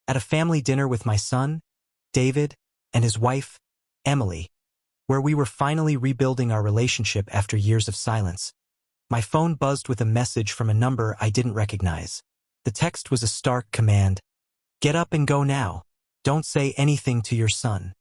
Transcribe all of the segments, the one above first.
At a family dinner with my son, David, and his wife, Emily, where we were finally rebuilding our relationship after years of silence. My phone buzzed with a message from a number I didn't recognize. The text was a stark command. "Get up and go now. Don't say anything to your son."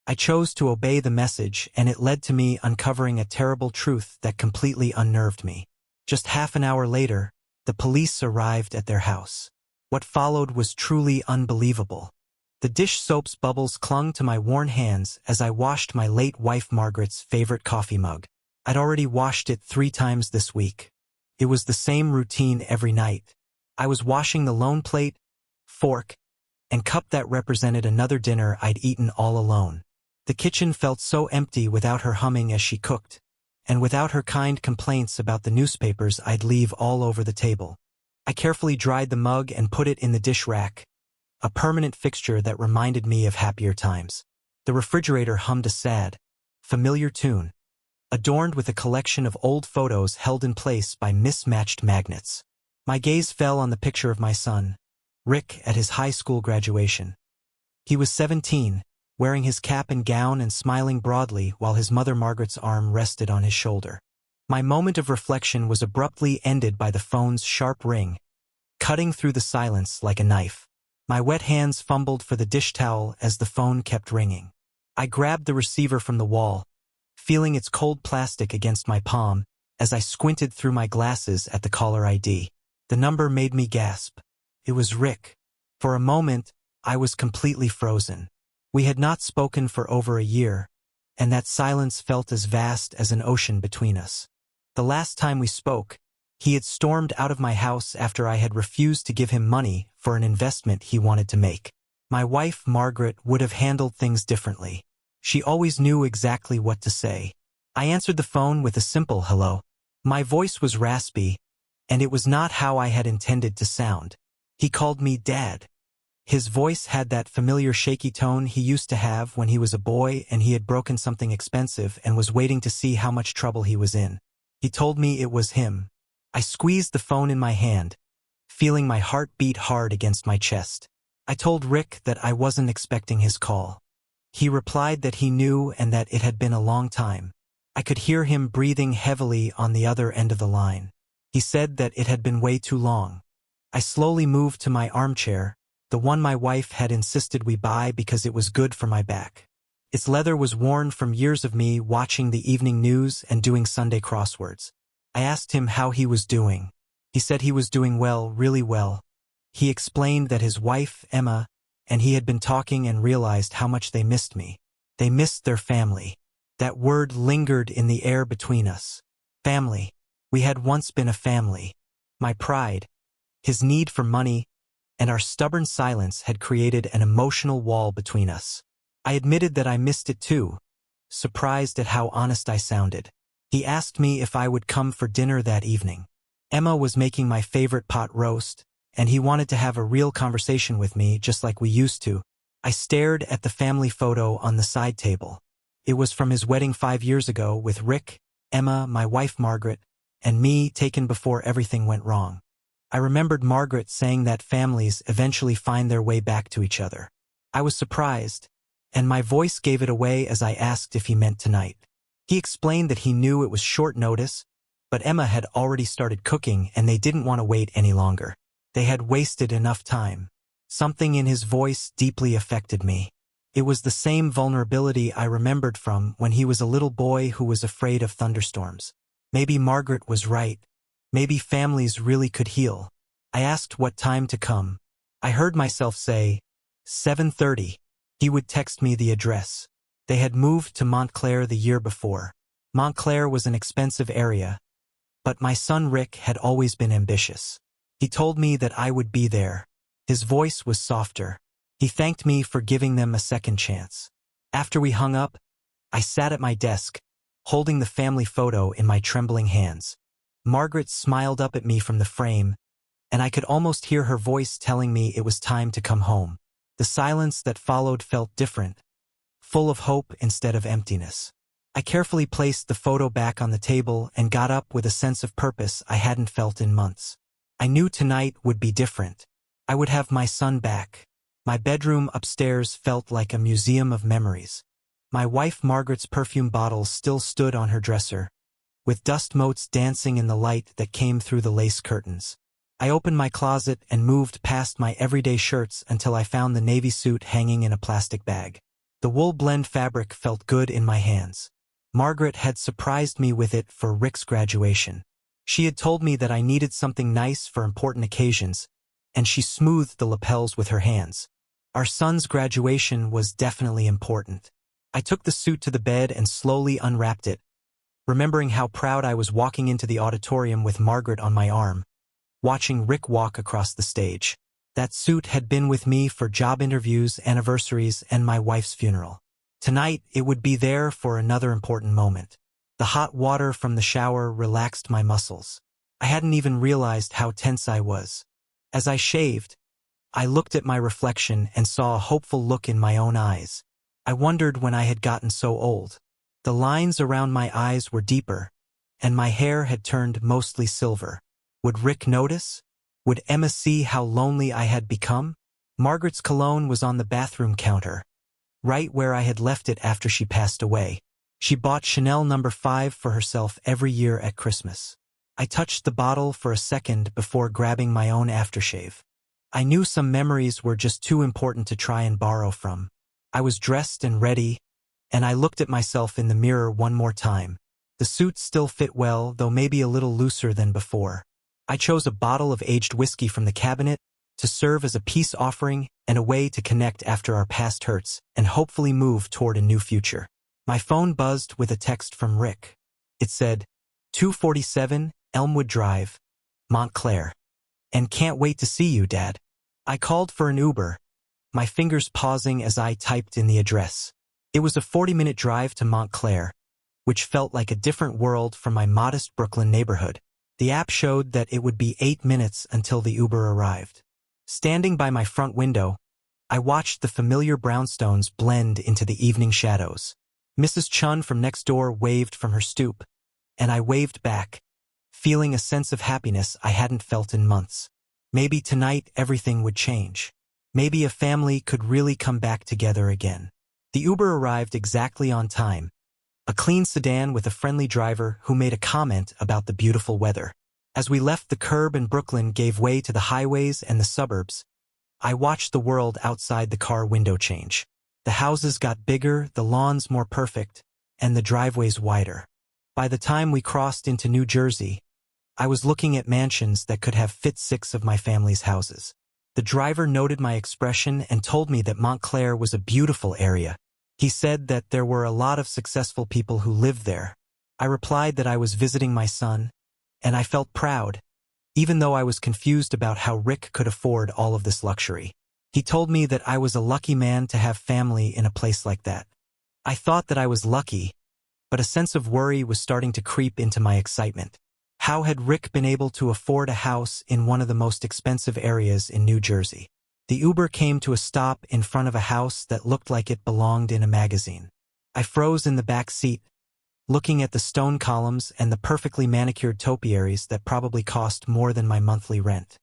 I chose to obey the message, and it led to me uncovering a terrible truth that completely unnerved me. Just half an hour later, the police arrived at their house. What followed was truly unbelievable. The dish soap's bubbles clung to my worn hands as I washed my late wife Margaret's favorite coffee mug. I'd already washed it 3 times this week. It was the same routine every night. I was washing the lone plate, fork, and cup that represented another dinner I'd eaten all alone. The kitchen felt so empty without her humming as she cooked, and without her kind complaints about the newspapers I'd leave all over the table. I carefully dried the mug and put it in the dish rack, a permanent fixture that reminded me of happier times. The refrigerator hummed a sad, familiar tune, adorned with a collection of old photos held in place by mismatched magnets. My gaze fell on the picture of my son, Rick, at his high school graduation. He was 17, wearing his cap and gown and smiling broadly while his mother Margaret's arm rested on his shoulder. My moment of reflection was abruptly ended by the phone's sharp ring, cutting through the silence like a knife. My wet hands fumbled for the dish towel as the phone kept ringing. I grabbed the receiver from the wall, feeling its cold plastic against my palm as I squinted through my glasses at the caller ID. The number made me gasp. It was Rick. For a moment, I was completely frozen. We had not spoken for over a year, and that silence felt as vast as an ocean between us. The last time we spoke, he had stormed out of my house after I had refused to give him money for an investment he wanted to make. My wife, Margaret, would have handled things differently. She always knew exactly what to say. I answered the phone with a simple hello. My voice was raspy, and it was not how I had intended to sound. He called me Dad. His voice had that familiar shaky tone he used to have when he was a boy and he had broken something expensive and was waiting to see how much trouble he was in. He told me it was him. I squeezed the phone in my hand, feeling my heart beat hard against my chest. I told Rick that I wasn't expecting his call. He replied that he knew and that it had been a long time. I could hear him breathing heavily on the other end of the line. He said that it had been way too long. I slowly moved to my armchair, the one my wife had insisted we buy because it was good for my back. Its leather was worn from years of me watching the evening news and doing Sunday crosswords. I asked him how he was doing. He said he was doing well, really well. He explained that his wife, Emma, and he had been talking and realized how much they missed me. They missed their family. That word lingered in the air between us. Family. We had once been a family. My pride, his need for money, and our stubborn silence had created an emotional wall between us. I admitted that I missed it too, surprised at how honest I sounded. He asked me if I would come for dinner that evening. Emma was making my favorite pot roast, and he wanted to have a real conversation with me just like we used to. I stared at the family photo on the side table. It was from his wedding 5 years ago with Rick, Emma, my wife Margaret, and me, taken before everything went wrong. I remembered Margaret saying that families eventually find their way back to each other. I was surprised, and my voice gave it away as I asked if he meant tonight. He explained that he knew it was short notice, but Emma had already started cooking and they didn't want to wait any longer. They had wasted enough time. Something in his voice deeply affected me. It was the same vulnerability I remembered from when he was a little boy who was afraid of thunderstorms. Maybe Margaret was right. Maybe families really could heal. I asked what time to come. I heard myself say, 7:30. He would text me the address. They had moved to Montclair the year before. Montclair was an expensive area, but my son Rick had always been ambitious. He told me that I would be there. His voice was softer. He thanked me for giving them a second chance. After we hung up, I sat at my desk, holding the family photo in my trembling hands. Margaret smiled up at me from the frame, and I could almost hear her voice telling me it was time to come home. The silence that followed felt different, full of hope instead of emptiness. I carefully placed the photo back on the table and got up with a sense of purpose I hadn't felt in months. I knew tonight would be different. I would have my son back. My bedroom upstairs felt like a museum of memories. My wife Margaret's perfume bottles still stood on her dresser, with dust motes dancing in the light that came through the lace curtains. I opened my closet and moved past my everyday shirts until I found the navy suit hanging in a plastic bag. The wool blend fabric felt good in my hands. Margaret had surprised me with it for Rick's graduation. She had told me that I needed something nice for important occasions, and she smoothed the lapels with her hands. Our son's graduation was definitely important. I took the suit to the bed and slowly unwrapped it, remembering how proud I was walking into the auditorium with Margaret on my arm, watching Rick walk across the stage. That suit had been with me for job interviews, anniversaries, and my wife's funeral. Tonight, it would be there for another important moment. The hot water from the shower relaxed my muscles. I hadn't even realized how tense I was. As I shaved, I looked at my reflection and saw a hopeful look in my own eyes. I wondered when I had gotten so old. The lines around my eyes were deeper, and my hair had turned mostly silver. Would Rick notice? Would Emma see how lonely I had become? Margaret's cologne was on the bathroom counter, right where I had left it after she passed away. She bought Chanel No. 5 for herself every year at Christmas. I touched the bottle for a second before grabbing my own aftershave. I knew some memories were just too important to try and borrow from. I was dressed and ready, and I looked at myself in the mirror one more time. The suit still fit well, though maybe a little looser than before. I chose a bottle of aged whiskey from the cabinet to serve as a peace offering and a way to connect after our past hurts and hopefully move toward a new future. My phone buzzed with a text from Rick. It said, 247 Elmwood Drive, Montclair. And can't wait to see you, Dad. I called for an Uber, my fingers pausing as I typed in the address. It was a 40-minute drive to Montclair, which felt like a different world from my modest Brooklyn neighborhood. The app showed that it would be 8 minutes until the Uber arrived. Standing by my front window, I watched the familiar brownstones blend into the evening shadows. Mrs. Chun from next door waved from her stoop, and I waved back, feeling a sense of happiness I hadn't felt in months. Maybe tonight everything would change. Maybe a family could really come back together again. The Uber arrived exactly on time, a clean sedan with a friendly driver who made a comment about the beautiful weather. As we left the curb and Brooklyn gave way to the highways and the suburbs, I watched the world outside the car window change. The houses got bigger, the lawns more perfect, and the driveways wider. By the time we crossed into New Jersey, I was looking at mansions that could have fit 6 of my family's houses. The driver noted my expression and told me that Montclair was a beautiful area. He said that there were a lot of successful people who lived there. I replied that I was visiting my son, and I felt proud, even though I was confused about how Rick could afford all of this luxury. He told me that I was a lucky man to have family in a place like that. I thought that I was lucky, but a sense of worry was starting to creep into my excitement. How had Rick been able to afford a house in one of the most expensive areas in New Jersey? The Uber came to a stop in front of a house that looked like it belonged in a magazine. I froze in the back seat, looking at the stone columns and the perfectly manicured topiaries that probably cost more than my monthly rent.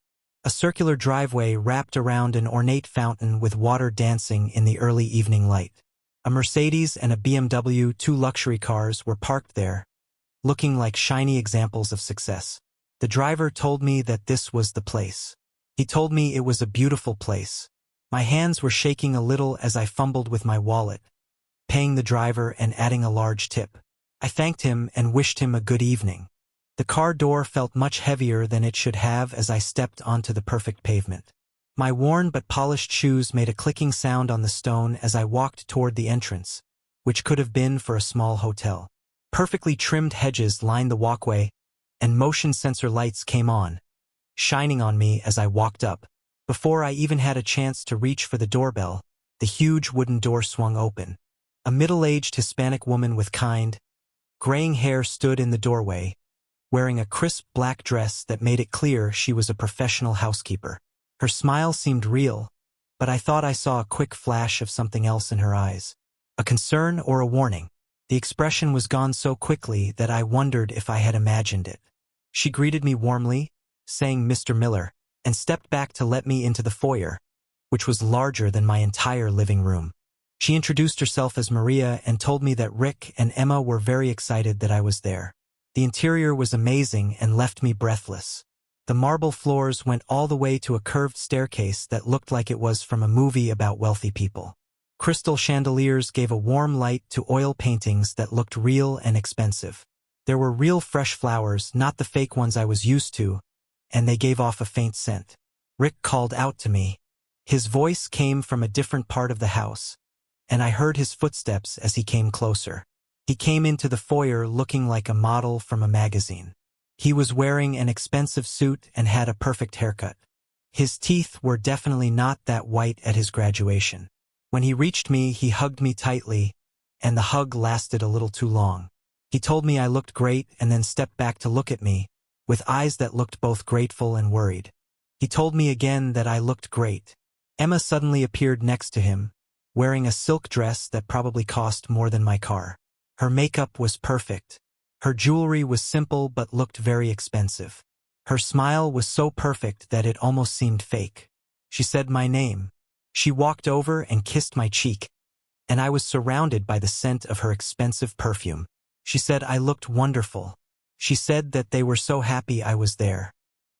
A circular driveway wrapped around an ornate fountain with water dancing in the early evening light. A Mercedes and a BMW, 2 luxury cars, were parked there, looking like shiny examples of success. The driver told me that this was the place. He told me it was a beautiful place. My hands were shaking a little as I fumbled with my wallet, paying the driver and adding a large tip. I thanked him and wished him a good evening. The car door felt much heavier than it should have as I stepped onto the perfect pavement. My worn but polished shoes made a clicking sound on the stone as I walked toward the entrance, which could have been for a small hotel. Perfectly trimmed hedges lined the walkway, and motion sensor lights came on, shining on me as I walked up. Before I even had a chance to reach for the doorbell, the huge wooden door swung open. A middle-aged Hispanic woman with kind, graying hair stood in the doorway, wearing a crisp black dress that made it clear she was a professional housekeeper. Her smile seemed real, but I thought I saw a quick flash of something else in her eyes. A concern or a warning. The expression was gone so quickly that I wondered if I had imagined it. She greeted me warmly, saying Mr. Miller, and stepped back to let me into the foyer, which was larger than my entire living room. She introduced herself as Maria and told me that Rick and Emma were very excited that I was there. The interior was amazing and left me breathless. The marble floors went all the way to a curved staircase that looked like it was from a movie about wealthy people. Crystal chandeliers gave a warm light to oil paintings that looked real and expensive. There were real fresh flowers, not the fake ones I was used to, and they gave off a faint scent. Rick called out to me. His voice came from a different part of the house, and I heard his footsteps as he came closer. He came into the foyer looking like a model from a magazine. He was wearing an expensive suit and had a perfect haircut. His teeth were definitely not that white at his graduation. When he reached me, he hugged me tightly, and the hug lasted a little too long. He told me I looked great and then stepped back to look at me, with eyes that looked both grateful and worried. He told me again that I looked great. Emma suddenly appeared next to him, wearing a silk dress that probably cost more than my car. Her makeup was perfect. Her jewelry was simple but looked very expensive. Her smile was so perfect that it almost seemed fake. She said my name. She walked over and kissed my cheek, and I was surrounded by the scent of her expensive perfume. She said I looked wonderful. She said that they were so happy I was there.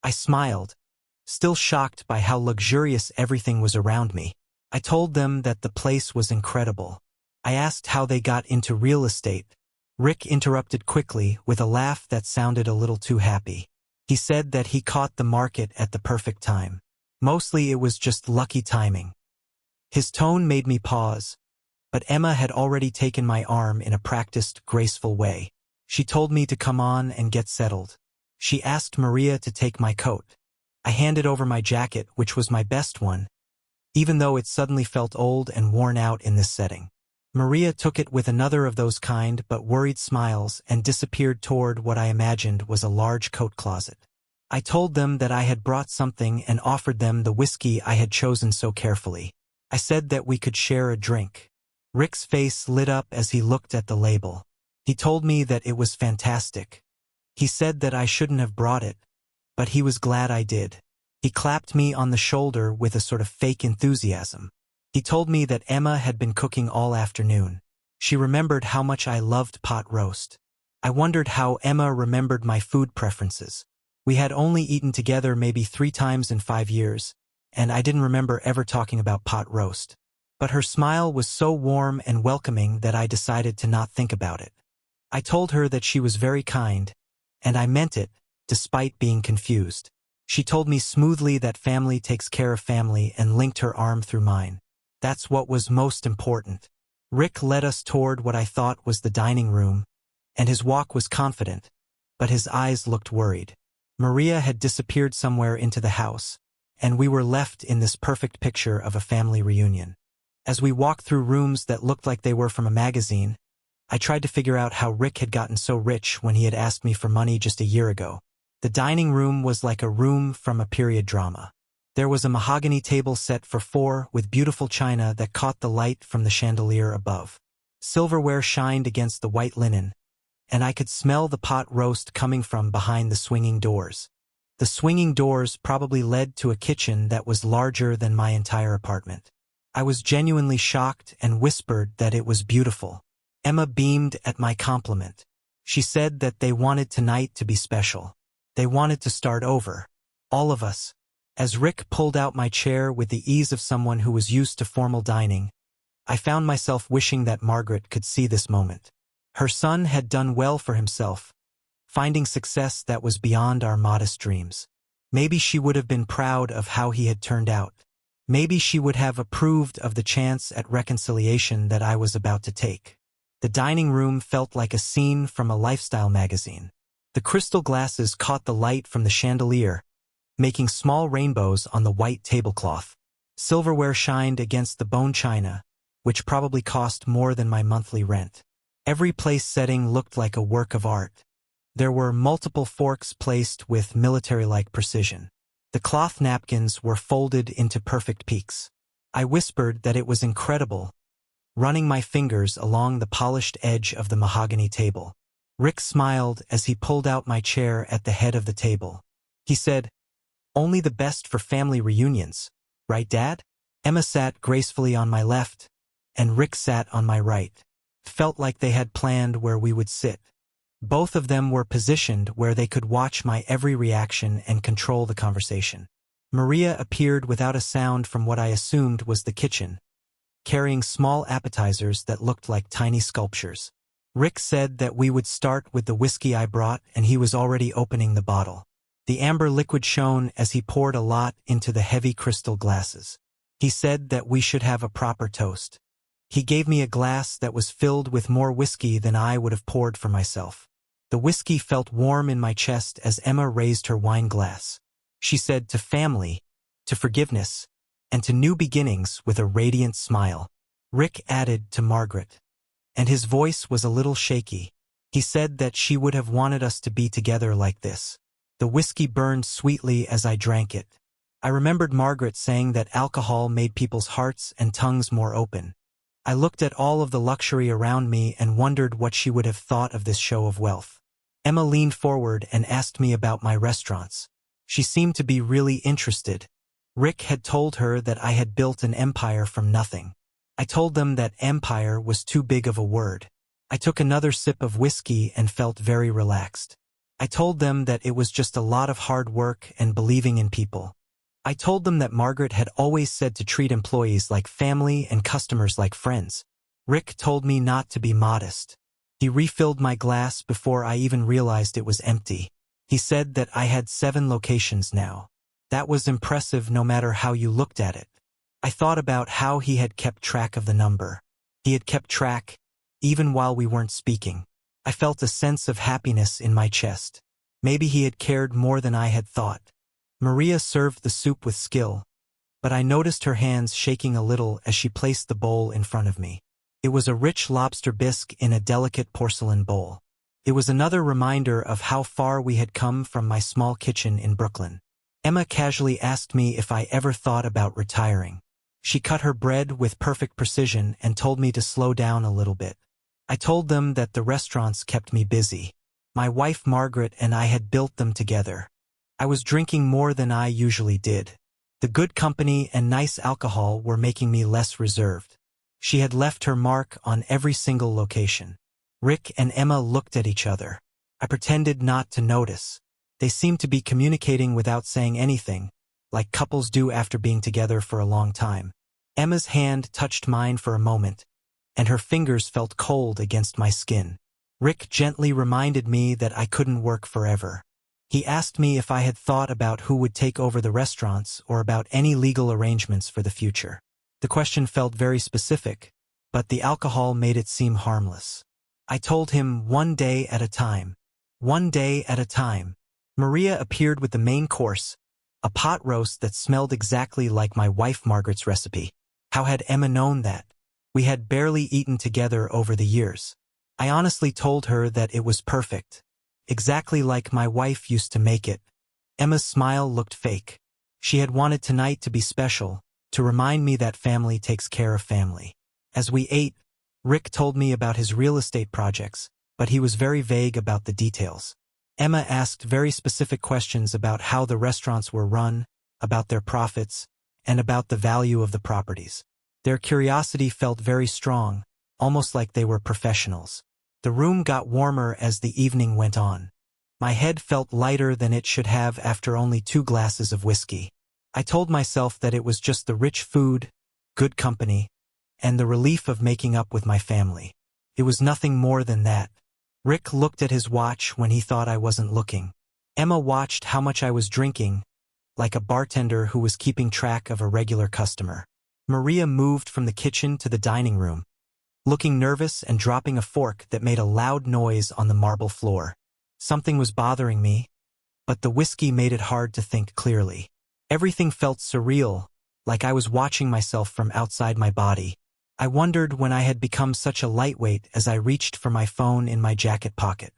I smiled, still shocked by how luxurious everything was around me. I told them that the place was incredible. I asked how they got into real estate. Rick interrupted quickly with a laugh that sounded a little too happy. He said that he caught the market at the perfect time. Mostly it was just lucky timing. His tone made me pause, but Emma had already taken my arm in a practiced, graceful way. She told me to come on and get settled. She asked Maria to take my coat. I handed over my jacket, which was my best one, even though it suddenly felt old and worn out in this setting. Maria took it with another of those kind but worried smiles and disappeared toward what I imagined was a large coat closet. I told them that I had brought something and offered them the whiskey I had chosen so carefully. I said that we could share a drink. Rick's face lit up as he looked at the label. He told me that it was fantastic. He said that I shouldn't have brought it, but he was glad I did. He clapped me on the shoulder with a sort of fake enthusiasm. He told me that Emma had been cooking all afternoon. She remembered how much I loved pot roast. I wondered how Emma remembered my food preferences. We had only eaten together maybe 3 times in 5 years, and I didn't remember ever talking about pot roast. But her smile was so warm and welcoming that I decided to not think about it. I told her that she was very kind, and I meant it, despite being confused. She told me smoothly that family takes care of family and linked her arm through mine. That's what was most important. Rick led us toward what I thought was the dining room, and his walk was confident, but his eyes looked worried. Maria had disappeared somewhere into the house, and we were left in this perfect picture of a family reunion. As we walked through rooms that looked like they were from a magazine, I tried to figure out how Rick had gotten so rich when he had asked me for money just a year ago. The dining room was like a room from a period drama. There was a mahogany table set for 4 with beautiful china that caught the light from the chandelier above. Silverware shined against the white linen, and I could smell the pot roast coming from behind the swinging doors. The swinging doors probably led to a kitchen that was larger than my entire apartment. I was genuinely shocked and whispered that it was beautiful. Emma beamed at my compliment. She said that they wanted tonight to be special. They wanted to start over. All of us. As Rick pulled out my chair with the ease of someone who was used to formal dining, I found myself wishing that Margaret could see this moment. Her son had done well for himself, finding success that was beyond our modest dreams. Maybe she would have been proud of how he had turned out. Maybe she would have approved of the chance at reconciliation that I was about to take. The dining room felt like a scene from a lifestyle magazine. The crystal glasses caught the light from the chandelier, making small rainbows on the white tablecloth. Silverware shined against the bone china, which probably cost more than my monthly rent. Every place setting looked like a work of art. There were multiple forks placed with military-like precision. The cloth napkins were folded into perfect peaks. I whispered that it was incredible, running my fingers along the polished edge of the mahogany table. Rick smiled as he pulled out my chair at the head of the table. He said, "Only the best for family reunions, right, Dad?" Emma sat gracefully on my left, and Rick sat on my right. Felt like they had planned where we would sit. Both of them were positioned where they could watch my every reaction and control the conversation. Maria appeared without a sound from what I assumed was the kitchen, carrying small appetizers that looked like tiny sculptures. Rick said that we would start with the whiskey I brought, and he was already opening the bottle. The amber liquid shone as he poured a lot into the heavy crystal glasses. He said that we should have a proper toast. He gave me a glass that was filled with more whiskey than I would have poured for myself. The whiskey felt warm in my chest as Emma raised her wine glass. She said, "To family, to forgiveness, and to new beginnings," with a radiant smile. Rick added, "To Margaret." And his voice was a little shaky. He said that she would have wanted us to be together like this. The whiskey burned sweetly as I drank it. I remembered Margaret saying that alcohol made people's hearts and tongues more open. I looked at all of the luxury around me and wondered what she would have thought of this show of wealth. Emma leaned forward and asked me about my restaurants. She seemed to be really interested. Rick had told her that I had built an empire from nothing. I told them that empire was too big of a word. I took another sip of whiskey and felt very relaxed. I told them that it was just a lot of hard work and believing in people. I told them that Margaret had always said to treat employees like family and customers like friends. Rick told me not to be modest. He refilled my glass before I even realized it was empty. He said that I had 7 locations now. That was impressive no matter how you looked at it. I thought about how he had kept track of the number. He had kept track, even while we weren't speaking. I felt a sense of happiness in my chest. Maybe he had cared more than I had thought. Maria served the soup with skill, but I noticed her hands shaking a little as she placed the bowl in front of me. It was a rich lobster bisque in a delicate porcelain bowl. It was another reminder of how far we had come from my small kitchen in Brooklyn. Emma casually asked me if I ever thought about retiring. She cut her bread with perfect precision and told me to slow down a little bit. I told them that the restaurants kept me busy. My wife Margaret and I had built them together. I was drinking more than I usually did. The good company and nice alcohol were making me less reserved. She had left her mark on every single location. Rick and Emma looked at each other. I pretended not to notice. They seemed to be communicating without saying anything, like couples do after being together for a long time. Emma's hand touched mine for a moment, and her fingers felt cold against my skin. Rick gently reminded me that I couldn't work forever. He asked me if I had thought about who would take over the restaurants or about any legal arrangements for the future. The question felt very specific, but the alcohol made it seem harmless. I told him, one day at a time. One day at a time. Maria appeared with the main course, a pot roast that smelled exactly like my wife Margaret's recipe. How had Emma known that? We had barely eaten together over the years. I honestly told her that it was perfect. Exactly like my wife used to make it. Emma's smile looked fake. She had wanted tonight to be special, to remind me that family takes care of family. As we ate, Rick told me about his real estate projects, but he was very vague about the details. Emma asked very specific questions about how the restaurants were run, about their profits, and about the value of the properties. Their curiosity felt very strong, almost like they were professionals. The room got warmer as the evening went on. My head felt lighter than it should have after only 2 glasses of whiskey. I told myself that it was just the rich food, good company, and the relief of making up with my family. It was nothing more than that. Rick looked at his watch when he thought I wasn't looking. Emma watched how much I was drinking, like a bartender who was keeping track of a regular customer. Maria moved from the kitchen to the dining room, looking nervous and dropping a fork that made a loud noise on the marble floor. Something was bothering me, but the whiskey made it hard to think clearly. Everything felt surreal, like I was watching myself from outside my body. I wondered when I had become such a lightweight as I reached for my phone in my jacket pocket.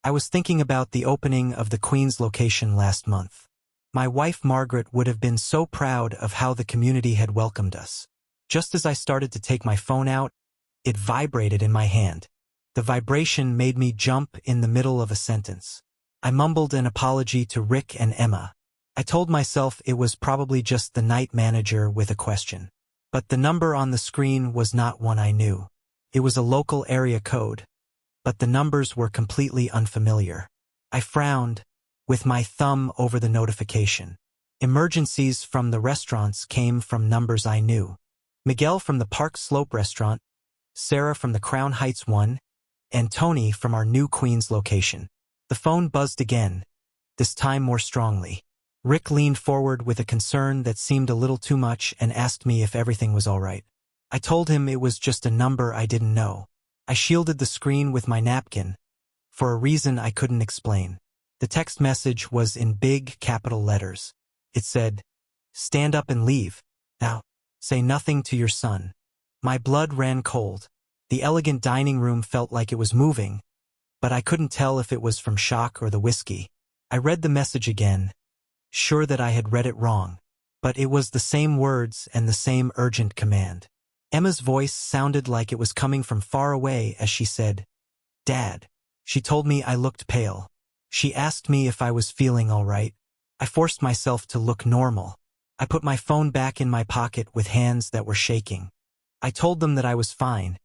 I was thinking about the opening of the Queens location last month. My wife Margaret would have been so proud of how the community had welcomed us. Just as I started to take my phone out, it vibrated in my hand. The vibration made me jump in the middle of a sentence. I mumbled an apology to Rick and Emma. I told myself it was probably just the night manager with a question. But the number on the screen was not one I knew. It was a local area code, but the numbers were completely unfamiliar. I frowned, with my thumb over the notification. Emergencies from the restaurants came from numbers I knew. Miguel from the Park Slope restaurant, Sarah from the Crown Heights one, and Tony from our new Queens location. The phone buzzed again, this time more strongly. Rick leaned forward with a concern that seemed a little too much and asked me if everything was all right. I told him it was just a number I didn't know. I shielded the screen with my napkin, for a reason I couldn't explain. The text message was in big capital letters. It said, "Stand up and leave. Now, say nothing to your son." My blood ran cold. The elegant dining room felt like it was moving, but I couldn't tell if it was from shock or the whiskey. I read the message again, sure that I had read it wrong. But it was the same words and the same urgent command. Emma's voice sounded like it was coming from far away as she said, "Dad." She told me I looked pale. She asked me if I was feeling all right. I forced myself to look normal. I put my phone back in my pocket with hands that were shaking. I told them that I was fine,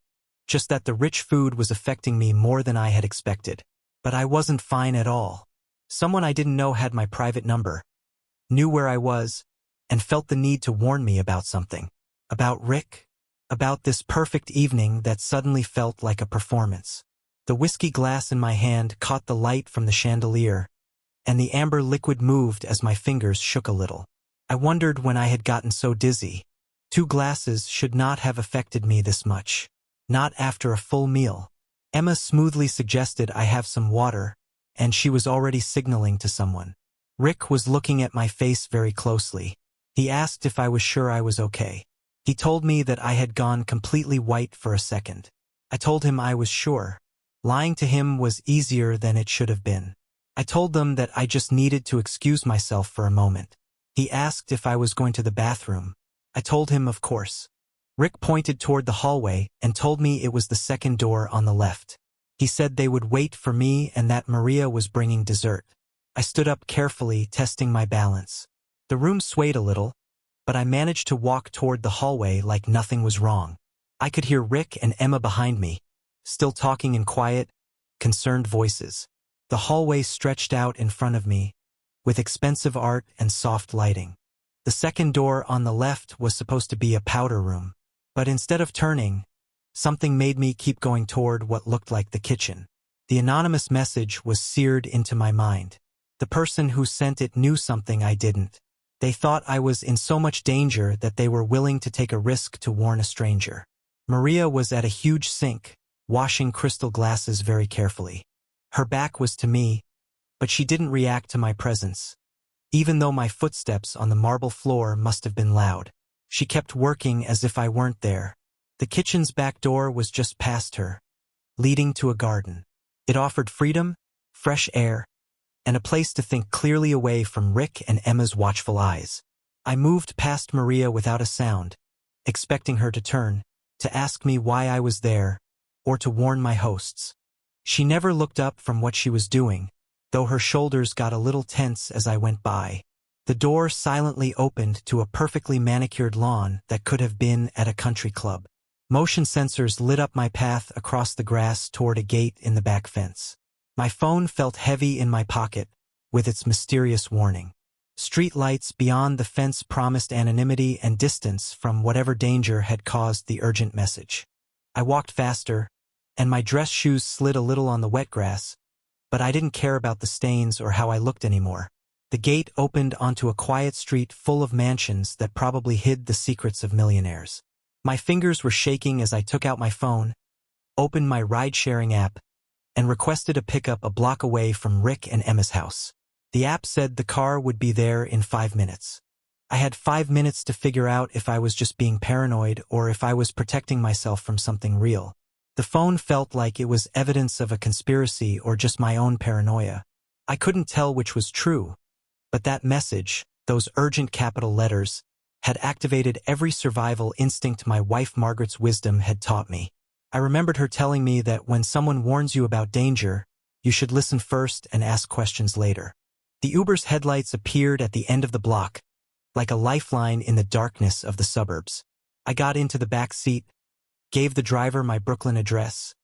just that the rich food was affecting me more than I had expected. But I wasn't fine at all. Someone I didn't know had my private number, knew where I was, and felt the need to warn me about something. About Rick. About this perfect evening that suddenly felt like a performance. The whiskey glass in my hand caught the light from the chandelier, and the amber liquid moved as my fingers shook a little. I wondered when I had gotten so dizzy. 2 glasses should not have affected me this much. Not after a full meal. Emma smoothly suggested I have some water, and she was already signaling to someone. Rick was looking at my face very closely. He asked if I was sure I was okay. He told me that I had gone completely white for a second. I told him I was sure. Lying to him was easier than it should have been. I told them that I just needed to excuse myself for a moment. He asked if I was going to the bathroom. I told him of course. Rick pointed toward the hallway and told me it was the second door on the left. He said they would wait for me and that Maria was bringing dessert. I stood up carefully, testing my balance. The room swayed a little, but I managed to walk toward the hallway like nothing was wrong. I could hear Rick and Emma behind me, still talking in quiet, concerned voices. The hallway stretched out in front of me, with expensive art and soft lighting. The second door on the left was supposed to be a powder room, but instead of turning, something made me keep going toward what looked like the kitchen. The anonymous message was seared into my mind. The person who sent it knew something I didn't. They thought I was in so much danger that they were willing to take a risk to warn a stranger. Maria was at a huge sink, washing crystal glasses very carefully. Her back was to me, but she didn't react to my presence, even though my footsteps on the marble floor must have been loud. She kept working as if I weren't there. The kitchen's back door was just past her, leading to a garden. It offered freedom, fresh air, and a place to think clearly away from Rick and Emma's watchful eyes. I moved past Maria without a sound, expecting her to turn, to ask me why I was there, or to warn my hosts. She never looked up from what she was doing, though her shoulders got a little tense as I went by. The door silently opened to a perfectly manicured lawn that could have been at a country club. Motion sensors lit up my path across the grass toward a gate in the back fence. My phone felt heavy in my pocket, with its mysterious warning. Street lights beyond the fence promised anonymity and distance from whatever danger had caused the urgent message. I walked faster, and my dress shoes slid a little on the wet grass, but I didn't care about the stains or how I looked anymore. The gate opened onto a quiet street full of mansions that probably hid the secrets of millionaires. My fingers were shaking as I took out my phone, opened my ride-sharing app, and requested a pickup a block away from Rick and Emma's house. The app said the car would be there in 5 minutes. I had 5 minutes to figure out if I was just being paranoid or if I was protecting myself from something real. The phone felt like it was evidence of a conspiracy or just my own paranoia. I couldn't tell which was true, but that message, those urgent capital letters, had activated every survival instinct my wife Margaret's wisdom had taught me. I remembered her telling me that when someone warns you about danger, you should listen first and ask questions later. The Uber's headlights appeared at the end of the block, like a lifeline in the darkness of the suburbs. I got into the back seat, gave the driver my Brooklyn address,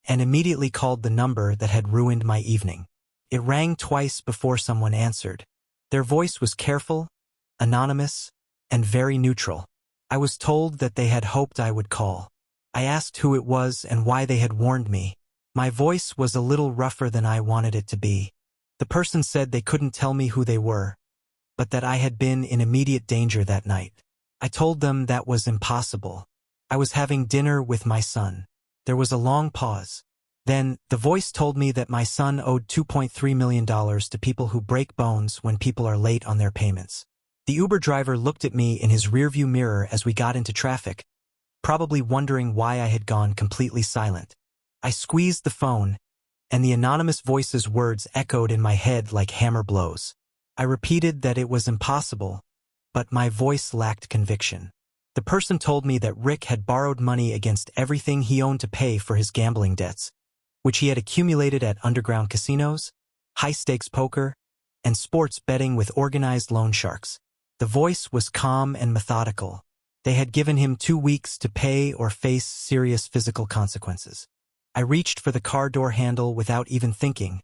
and immediately called the number that had ruined my evening. It rang twice before someone answered. Their voice was careful, anonymous, and very neutral. I was told that they had hoped I would call. I asked who it was and why they had warned me. My voice was a little rougher than I wanted it to be. The person said they couldn't tell me who they were, but that I had been in immediate danger that night. I told them that was impossible. I was having dinner with my son. There was a long pause. Then, the voice told me that my son owed $2.3 million to people who break bones when people are late on their payments. The Uber driver looked at me in his rearview mirror as we got into traffic, probably wondering why I had gone completely silent. I squeezed the phone, and the anonymous voice's words echoed in my head like hammer blows. I repeated that it was impossible, but my voice lacked conviction. The person told me that Rick had borrowed money against everything he owned to pay for his gambling debts, which he had accumulated at underground casinos, high-stakes poker, and sports betting with organized loan sharks. The voice was calm and methodical. They had given him 2 weeks to pay or face serious physical consequences. I reached for the car door handle without even thinking,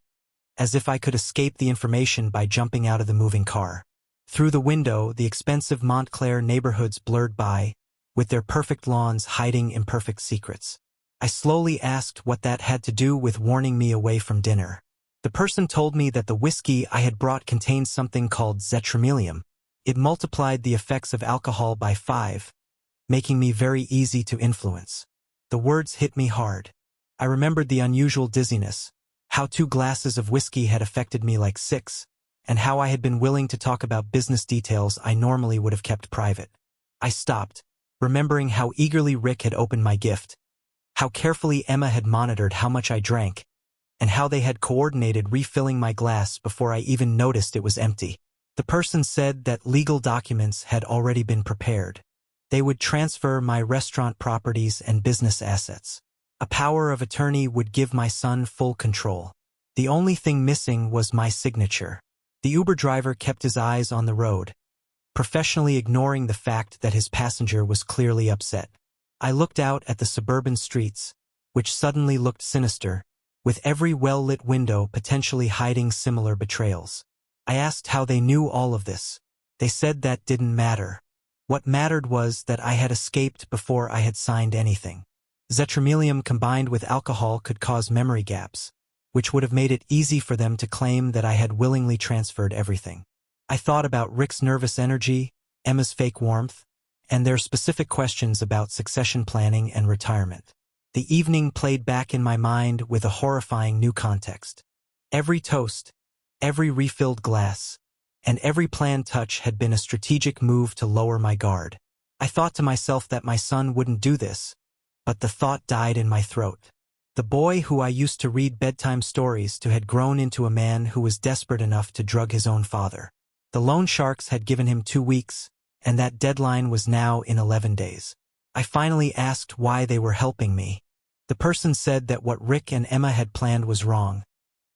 as if I could escape the information by jumping out of the moving car. Through the window, the expensive Montclair neighborhoods blurred by, with their perfect lawns hiding imperfect secrets. I slowly asked what that had to do with warning me away from dinner. The person told me that the whiskey I had brought contained something called zetramelium. It multiplied the effects of alcohol by 5, making me very easy to influence. The words hit me hard. I remembered the unusual dizziness, how 2 glasses of whiskey had affected me like 6, and how I had been willing to talk about business details I normally would have kept private. I stopped, remembering how eagerly Rick had opened my gift, how carefully Emma had monitored how much I drank, and how they had coordinated refilling my glass before I even noticed it was empty. The person said that legal documents had already been prepared. They would transfer my restaurant properties and business assets. A power of attorney would give my son full control. The only thing missing was my signature. The Uber driver kept his eyes on the road, professionally ignoring the fact that his passenger was clearly upset. I looked out at the suburban streets, which suddenly looked sinister, with every well-lit window potentially hiding similar betrayals. I asked how they knew all of this. They said that didn't matter. What mattered was that I had escaped before I had signed anything. Zetramelium combined with alcohol could cause memory gaps, which would have made it easy for them to claim that I had willingly transferred everything. I thought about Rick's nervous energy, Emma's fake warmth, and their specific questions about succession planning and retirement. The evening played back in my mind with a horrifying new context. Every toast, every refilled glass, and every planned touch had been a strategic move to lower my guard. I thought to myself that my son wouldn't do this, but the thought died in my throat. The boy who I used to read bedtime stories to had grown into a man who was desperate enough to drug his own father. The loan sharks had given him 2 weeks, and that deadline was now in 11 days. I finally asked why they were helping me. The person said that what Rick and Emma had planned was wrong,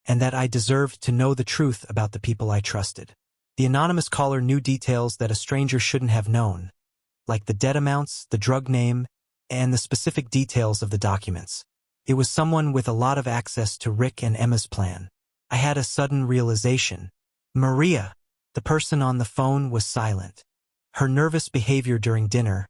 and that I deserved to know the truth about the people I trusted. The anonymous caller knew details that a stranger shouldn't have known, like the debt amounts, the drug name, and the specific details of the documents. It was someone with a lot of access to Rick and Emma's plan. I had a sudden realization. Maria, the person on the phone, was silent. Her nervous behavior during dinner,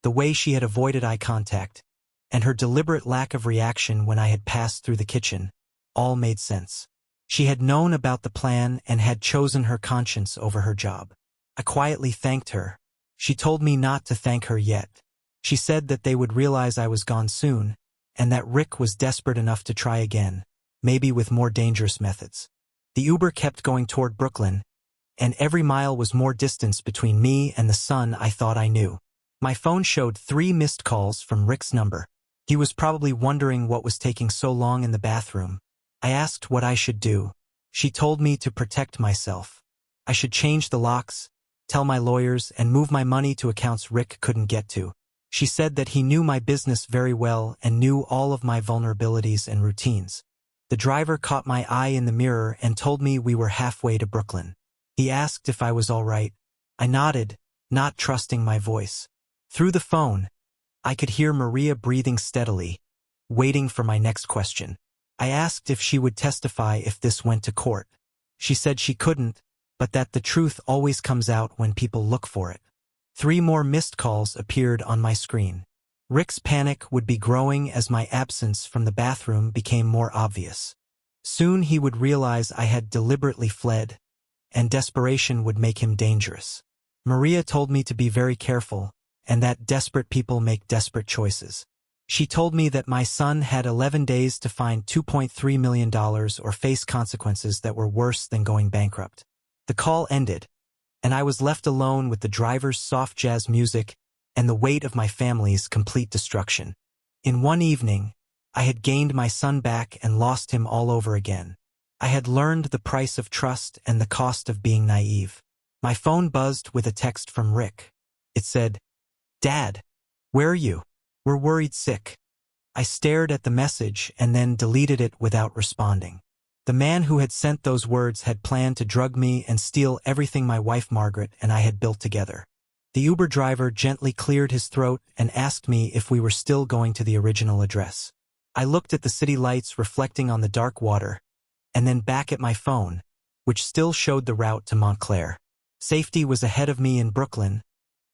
the way she had avoided eye contact, and her deliberate lack of reaction when I had passed through the kitchen, all made sense. She had known about the plan and had chosen her conscience over her job. I quietly thanked her. She told me not to thank her yet. She said that they would realize I was gone soon, and that Rick was desperate enough to try again, maybe with more dangerous methods. The Uber kept going toward Brooklyn, and every mile was more distance between me and the son I thought I knew. My phone showed 3 missed calls from Rick's number. He was probably wondering what was taking so long in the bathroom. I asked what I should do. She told me to protect myself. I should change the locks, tell my lawyers, and move my money to accounts Rick couldn't get to. She said that he knew my business very well and knew all of my vulnerabilities and routines. The driver caught my eye in the mirror and told me we were halfway to Brooklyn. He asked if I was all right. I nodded, not trusting my voice. Through the phone, I could hear Maria breathing steadily, waiting for my next question. I asked if she would testify if this went to court. She said she couldn't, but that the truth always comes out when people look for it. 3 more missed calls appeared on my screen. Rick's panic would be growing as my absence from the bathroom became more obvious. Soon he would realize I had deliberately fled, and desperation would make him dangerous. Maria told me to be very careful, and that desperate people make desperate choices. She told me that my son had 11 days to find $2.3 million or face consequences that were worse than going bankrupt. The call ended, and I was left alone with the driver's soft jazz music and the weight of my family's complete destruction. In one evening, I had gained my son back and lost him all over again. I had learned the price of trust and the cost of being naive. My phone buzzed with a text from Rick. It said, "Dad, where are you? We're worried sick." I stared at the message and then deleted it without responding. The man who had sent those words had planned to drug me and steal everything my wife Margaret and I had built together. The Uber driver gently cleared his throat and asked me if we were still going to the original address. I looked at the city lights reflecting on the dark water, and then back at my phone, which still showed the route to Montclair. Safety was ahead of me in Brooklyn,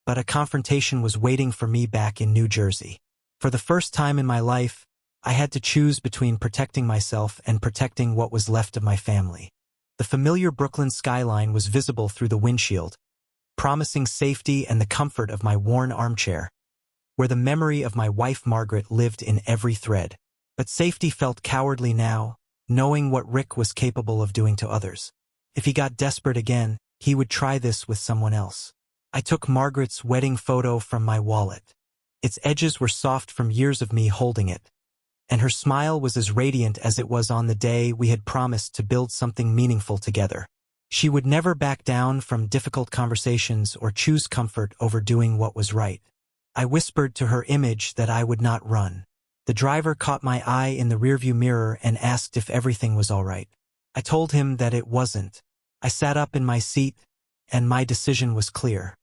but a confrontation was waiting for me back in New Jersey. For the first time in my life, I had to choose between protecting myself and protecting what was left of my family. The familiar Brooklyn skyline was visible through the windshield, promising safety and the comfort of my worn armchair, where the memory of my wife Margaret lived in every thread. But safety felt cowardly now, knowing what Rick was capable of doing to others. If he got desperate again, he would try this with someone else. I took Margaret's wedding photo from my wallet. Its edges were soft from years of me holding it, and her smile was as radiant as it was on the day we had promised to build something meaningful together. She would never back down from difficult conversations or choose comfort over doing what was right. I whispered to her image that I would not run. The driver caught my eye in the rearview mirror and asked if everything was all right. I told him that it wasn't. I sat up in my seat, and my decision was clear.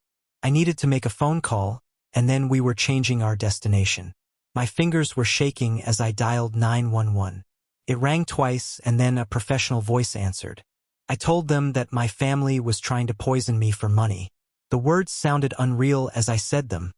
I needed to make a phone call, and then we were changing our destination. My fingers were shaking as I dialed 911. It rang twice, and then a professional voice answered. I told them that my family was trying to poison me for money. The words sounded unreal as I said them,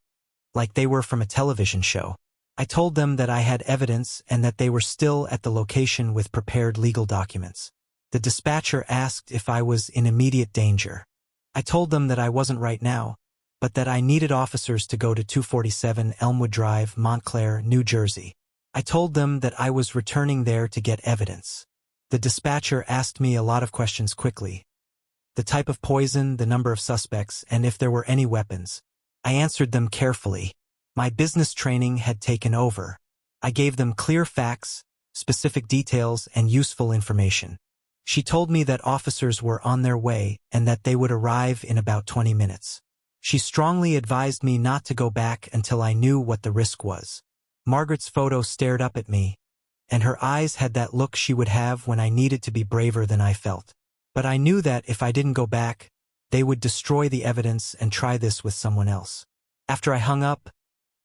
like they were from a television show. I told them that I had evidence and that they were still at the location with prepared legal documents. The dispatcher asked if I was in immediate danger. I told them that I wasn't right now, but that I needed officers to go to 247 Elmwood Drive, Montclair, New Jersey. I told them that I was returning there to get evidence. The dispatcher asked me a lot of questions quickly. The type of poison, the number of suspects, and if there were any weapons. I answered them carefully. My business training had taken over. I gave them clear facts, specific details, and useful information. She told me that officers were on their way and that they would arrive in about 20 minutes. She strongly advised me not to go back until I knew what the risk was. Margaret's photo stared up at me, and her eyes had that look she would have when I needed to be braver than I felt. But I knew that if I didn't go back, they would destroy the evidence and try this with someone else. After I hung up,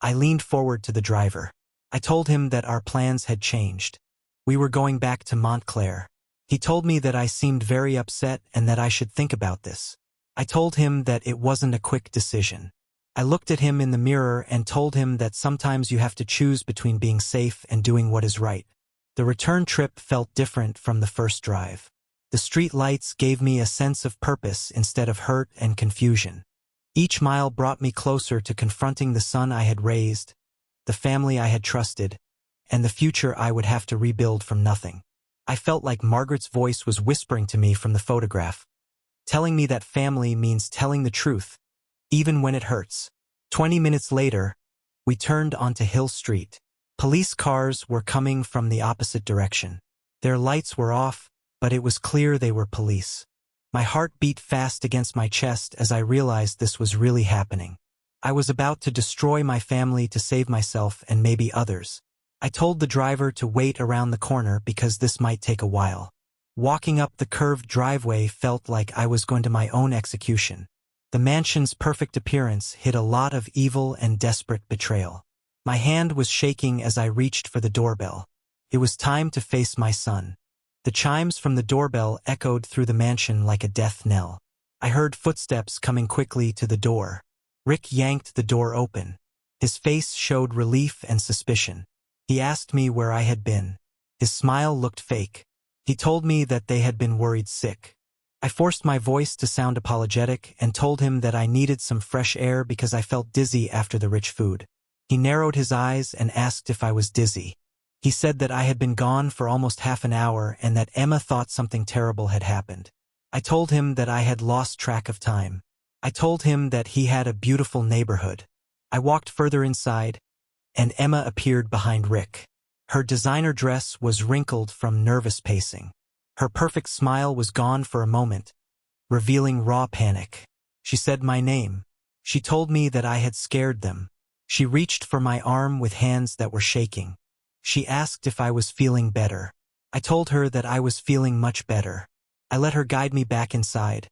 I leaned forward to the driver. I told him that our plans had changed. We were going back to Montclair. He told me that I seemed very upset and that I should think about this. I told him that it wasn't a quick decision. I looked at him in the mirror and told him that sometimes you have to choose between being safe and doing what is right. The return trip felt different from the first drive. The street lights gave me a sense of purpose instead of hurt and confusion. Each mile brought me closer to confronting the son I had raised, the family I had trusted, and the future I would have to rebuild from nothing. I felt like Margaret's voice was whispering to me from the photograph, telling me that family means telling the truth, even when it hurts. 20 minutes later, we turned onto Hill Street. Police cars were coming from the opposite direction. Their lights were off, but it was clear they were police. My heart beat fast against my chest as I realized this was really happening. I was about to destroy my family to save myself and maybe others. I told the driver to wait around the corner because this might take a while. Walking up the curved driveway felt like I was going to my own execution. The mansion's perfect appearance hid a lot of evil and desperate betrayal. My hand was shaking as I reached for the doorbell. It was time to face my son. The chimes from the doorbell echoed through the mansion like a death knell. I heard footsteps coming quickly to the door. Rick yanked the door open. His face showed relief and suspicion. He asked me where I had been. His smile looked fake. He told me that they had been worried sick. I forced my voice to sound apologetic and told him that I needed some fresh air because I felt dizzy after the rich food. He narrowed his eyes and asked if I was dizzy. He said that I had been gone for almost half an hour and that Emma thought something terrible had happened. I told him that I had lost track of time. I told him that he had a beautiful neighborhood. I walked further inside, and Emma appeared behind Rick. Her designer dress was wrinkled from nervous pacing. Her perfect smile was gone for a moment, revealing raw panic. She said my name. She told me that I had scared them. She reached for my arm with hands that were shaking. She asked if I was feeling better. I told her that I was feeling much better. I let her guide me back inside,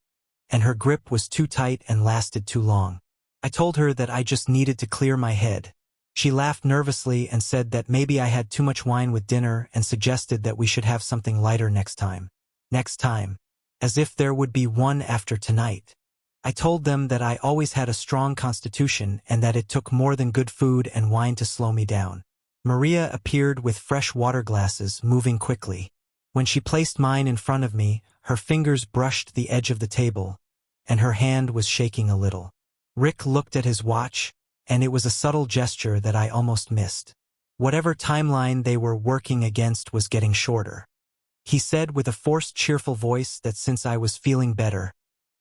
and her grip was too tight and lasted too long. I told her that I just needed to clear my head. She laughed nervously and said that maybe I had too much wine with dinner and suggested that we should have something lighter next time. Next time. As if there would be one after tonight. I told them that I always had a strong constitution and that it took more than good food and wine to slow me down. Maria appeared with fresh water glasses, moving quickly. When she placed mine in front of me, her fingers brushed the edge of the table, and her hand was shaking a little. Rick looked at his watch, and it was a subtle gesture that I almost missed. Whatever timeline they were working against was getting shorter. He said with a forced cheerful voice that since I was feeling better,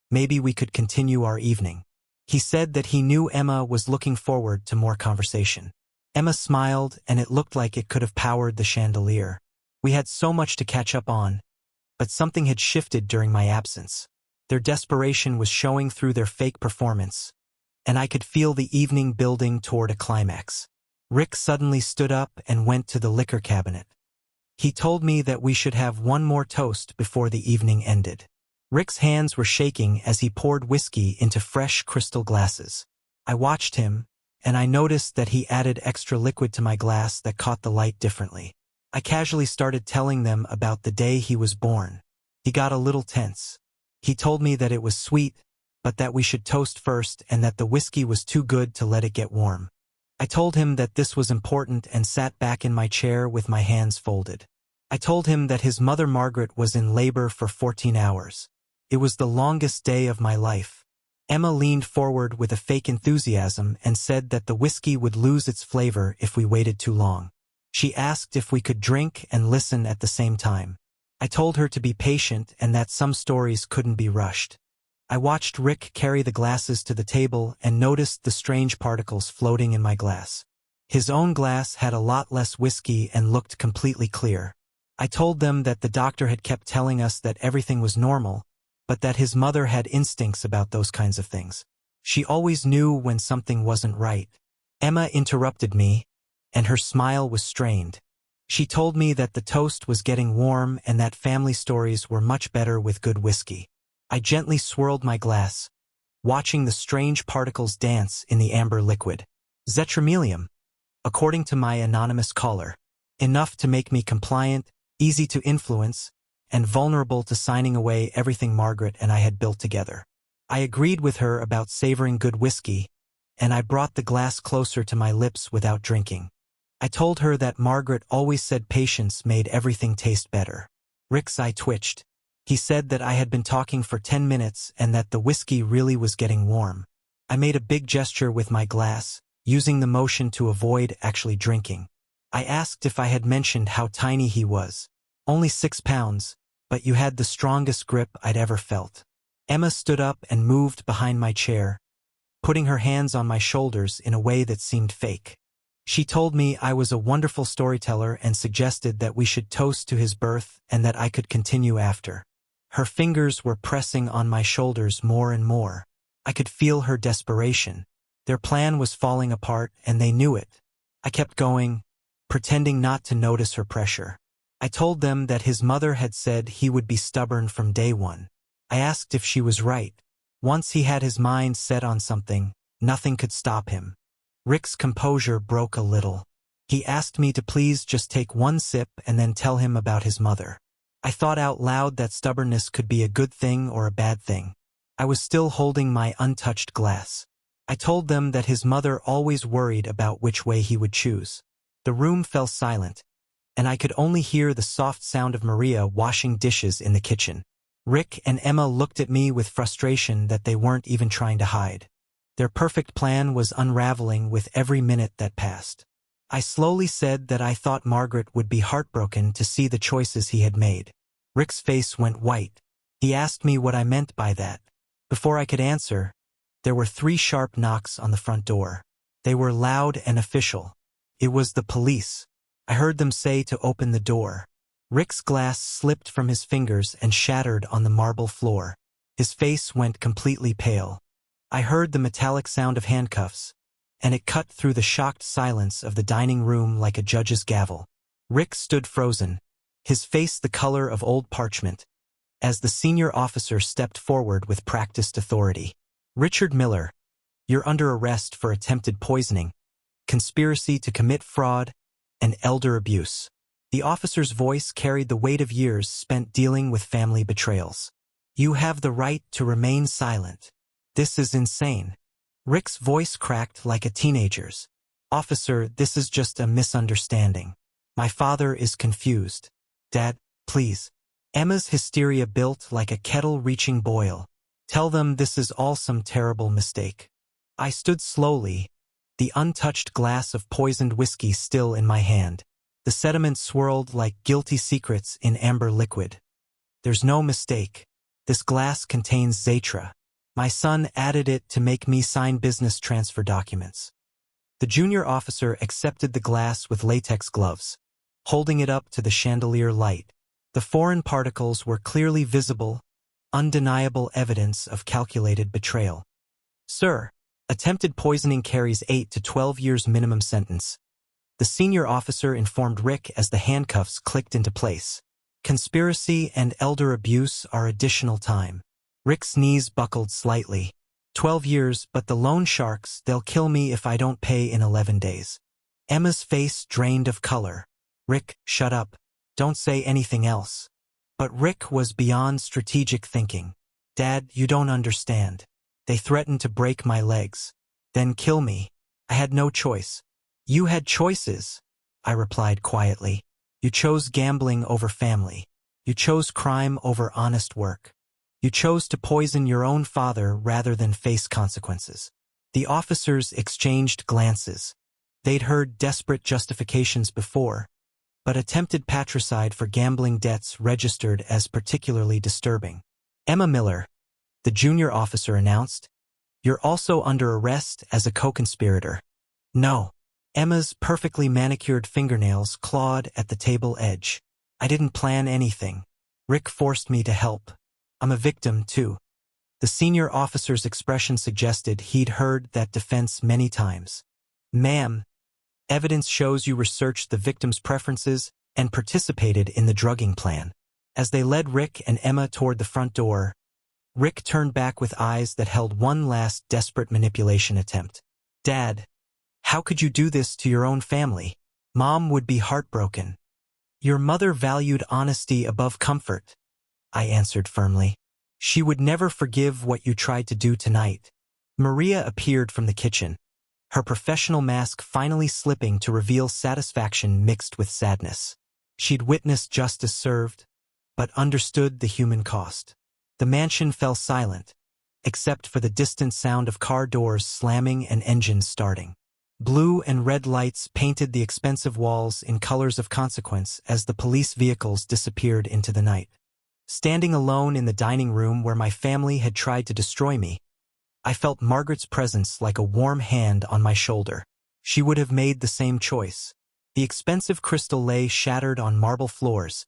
maybe we could continue our evening. He said that he knew Emma was looking forward to more conversation. Emma smiled, and it looked like it could have powered the chandelier. We had so much to catch up on, but something had shifted during my absence. Their desperation was showing through their fake performance, and I could feel the evening building toward a climax. Rick suddenly stood up and went to the liquor cabinet. He told me that we should have one more toast before the evening ended. Rick's hands were shaking as he poured whiskey into fresh crystal glasses. I watched him, and I noticed that he added extra liquid to my glass that caught the light differently. I casually started telling them about the day he was born. He got a little tense. He told me that it was sweet, but that we should toast first and that the whiskey was too good to let it get warm. I told him that this was important and sat back in my chair with my hands folded. I told him that his mother Margaret was in labor for 14 hours. It was the longest day of my life. Emma leaned forward with a fake enthusiasm and said that the whiskey would lose its flavor if we waited too long. She asked if we could drink and listen at the same time. I told her to be patient and that some stories couldn't be rushed. I watched Rick carry the glasses to the table and noticed the strange particles floating in my glass. His own glass had a lot less whiskey and looked completely clear. I told them that the doctor had kept telling us that everything was normal, but that his mother had instincts about those kinds of things. She always knew when something wasn't right. Emma interrupted me, and her smile was strained. She told me that the toast was getting warm and that family stories were much better with good whiskey. I gently swirled my glass, watching the strange particles dance in the amber liquid. Zetramelium, according to my anonymous caller. Enough to make me compliant, easy to influence, and vulnerable to signing away everything Margaret and I had built together. I agreed with her about savoring good whiskey, and I brought the glass closer to my lips without drinking. I told her that Margaret always said patience made everything taste better. Rick's eye twitched. He said that I had been talking for 10 minutes and that the whiskey really was getting warm. I made a big gesture with my glass, using the motion to avoid actually drinking. I asked if I had mentioned how tiny he was. Only 6 pounds, but you had the strongest grip I'd ever felt. Emma stood up and moved behind my chair, putting her hands on my shoulders in a way that seemed fake. She told me I was a wonderful storyteller and suggested that we should toast to his birth and that I could continue after. Her fingers were pressing on my shoulders more and more. I could feel her desperation. Their plan was falling apart and they knew it. I kept going, pretending not to notice her pressure. I told them that his mother had said he would be stubborn from day one. I asked if she was right. Once he had his mind set on something, nothing could stop him. Rick's composure broke a little. He asked me to please just take one sip and then tell him about his mother. I thought out loud that stubbornness could be a good thing or a bad thing. I was still holding my untouched glass. I told them that his mother always worried about which way he would choose. The room fell silent, and I could only hear the soft sound of Maria washing dishes in the kitchen. Rick and Emma looked at me with frustration that they weren't even trying to hide. Their perfect plan was unraveling with every minute that passed. I slowly said that I thought Margaret would be heartbroken to see the choices he had made. Rick's face went white. He asked me what I meant by that. Before I could answer, there were 3 sharp knocks on the front door. They were loud and official. It was the police. I heard them say to open the door. Rick's glass slipped from his fingers and shattered on the marble floor. His face went completely pale. I heard the metallic sound of handcuffs, and it cut through the shocked silence of the dining room like a judge's gavel. Rick stood frozen, his face the color of old parchment, as the senior officer stepped forward with practiced authority. "Richard Miller, you're under arrest for attempted poisoning, conspiracy to commit fraud, and elder abuse." The officer's voice carried the weight of years spent dealing with family betrayals. "You have the right to remain silent. This is insane." Rick's voice cracked like a teenager's. "Officer, this is just a misunderstanding. My father is confused. Dad, please." Emma's hysteria built like a kettle reaching boil. "Tell them this is all some terrible mistake." I stood slowly, the untouched glass of poisoned whiskey still in my hand. The sediment swirled like guilty secrets in amber liquid. "There's no mistake. This glass contains Zatra. My son added it to make me sign business transfer documents." The junior officer accepted the glass with latex gloves, holding it up to the chandelier light. The foreign particles were clearly visible, undeniable evidence of calculated betrayal. "Sir, attempted poisoning carries 8 to 12 years minimum sentence," the senior officer informed Rick as the handcuffs clicked into place. "Conspiracy and elder abuse are additional time." Rick's knees buckled slightly. 12 years, but the loan sharks, they'll kill me if I don't pay in 11 days. Emma's face drained of color. "Rick, shut up. Don't say anything else." But Rick was beyond strategic thinking. "Dad, you don't understand. They threatened to break my legs, then kill me. I had no choice." "You had choices," I replied quietly. "You chose gambling over family. You chose crime over honest work. You chose to poison your own father rather than face consequences." The officers exchanged glances. They'd heard desperate justifications before, but attempted patricide for gambling debts registered as particularly disturbing. "Emma Miller," the junior officer announced, "you're also under arrest as a co-conspirator." "No." Emma's perfectly manicured fingernails clawed at the table edge. "I didn't plan anything. Rick forced me to help. I'm a victim, too." The senior officer's expression suggested he'd heard that defense many times. "Ma'am, evidence shows you researched the victim's preferences and participated in the drugging plan." As they led Rick and Emma toward the front door, Rick turned back with eyes that held one last desperate manipulation attempt. "Dad, how could you do this to your own family? Mom would be heartbroken." "Your mother valued honesty above comfort," I answered firmly. "She would never forgive what you tried to do tonight." Maria appeared from the kitchen, her professional mask finally slipping to reveal satisfaction mixed with sadness. She'd witnessed justice served, but understood the human cost. The mansion fell silent, except for the distant sound of car doors slamming and engines starting. Blue and red lights painted the expensive walls in colors of consequence as the police vehicles disappeared into the night. Standing alone in the dining room where my family had tried to destroy me, I felt Margaret's presence like a warm hand on my shoulder. She would have made the same choice. The expensive crystal lay shattered on marble floors,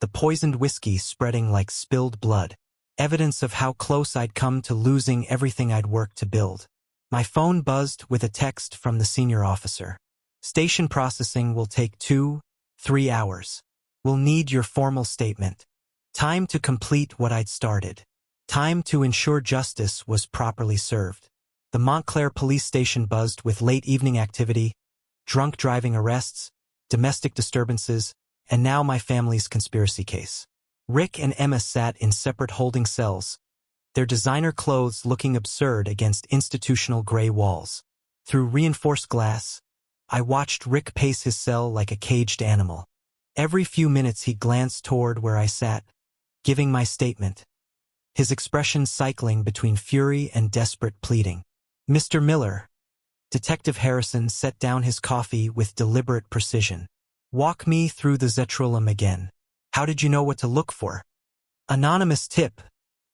the poisoned whiskey spreading like spilled blood, evidence of how close I'd come to losing everything I'd worked to build. My phone buzzed with a text from the senior officer. "Station processing will take 2-3 hours. We'll need your formal statement." Time to complete what I'd started. Time to ensure justice was properly served. The Montclair police station buzzed with late evening activity, drunk driving arrests, domestic disturbances, and now my family's conspiracy case. Rick and Emma sat in separate holding cells, their designer clothes looking absurd against institutional gray walls. Through reinforced glass, I watched Rick pace his cell like a caged animal. Every few minutes he glanced toward where I sat, giving my statement, his expression cycling between fury and desperate pleading. "Mr. Miller." Detective Harrison set down his coffee with deliberate precision. "Walk me through the zetrulum again. How did you know what to look for?" "Anonymous tip,"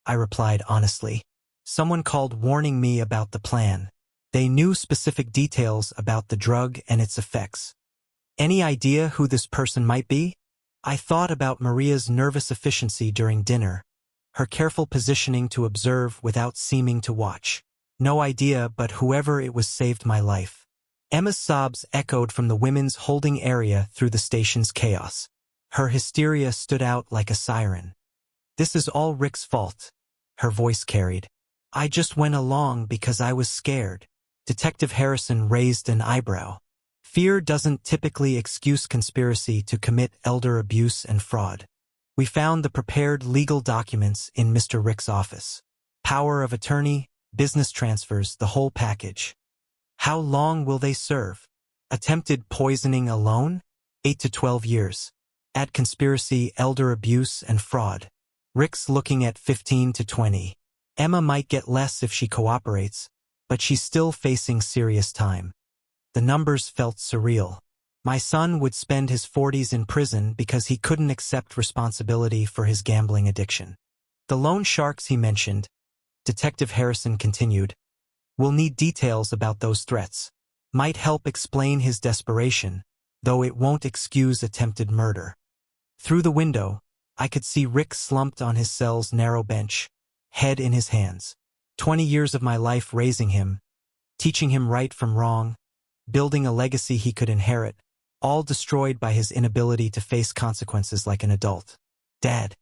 I replied honestly. "Someone called warning me about the plan. They knew specific details about the drug and its effects." "Any idea who this person might be?" I thought about Maria's nervous efficiency during dinner, her careful positioning to observe without seeming to watch. "No idea, but whoever it was saved my life." Emma's sobs echoed from the women's holding area through the station's chaos. Her hysteria stood out like a siren. "This is all Rick's fault," her voice carried. "I just went along because I was scared." Detective Harrison raised an eyebrow. "Fear doesn't typically excuse conspiracy to commit elder abuse and fraud." We found the prepared legal documents in Mr. Rick's office. Power of attorney, business transfers, the whole package. "How long will they serve?" "Attempted poisoning alone? 8 to 12 years. Add conspiracy, elder abuse, and fraud. Rick's looking at 15 to 20. Emma might get less if she cooperates, but she's still facing serious time." The numbers felt surreal. My son would spend his 40s in prison because he couldn't accept responsibility for his gambling addiction. "The loan sharks he mentioned," Detective Harrison continued, "will need details about those threats. Might help explain his desperation, though it won't excuse attempted murder." Through the window, I could see Rick slumped on his cell's narrow bench, head in his hands. 20 years of my life raising him, teaching him right from wrong, building a legacy he could inherit, all destroyed by his inability to face consequences like an adult. "Dad."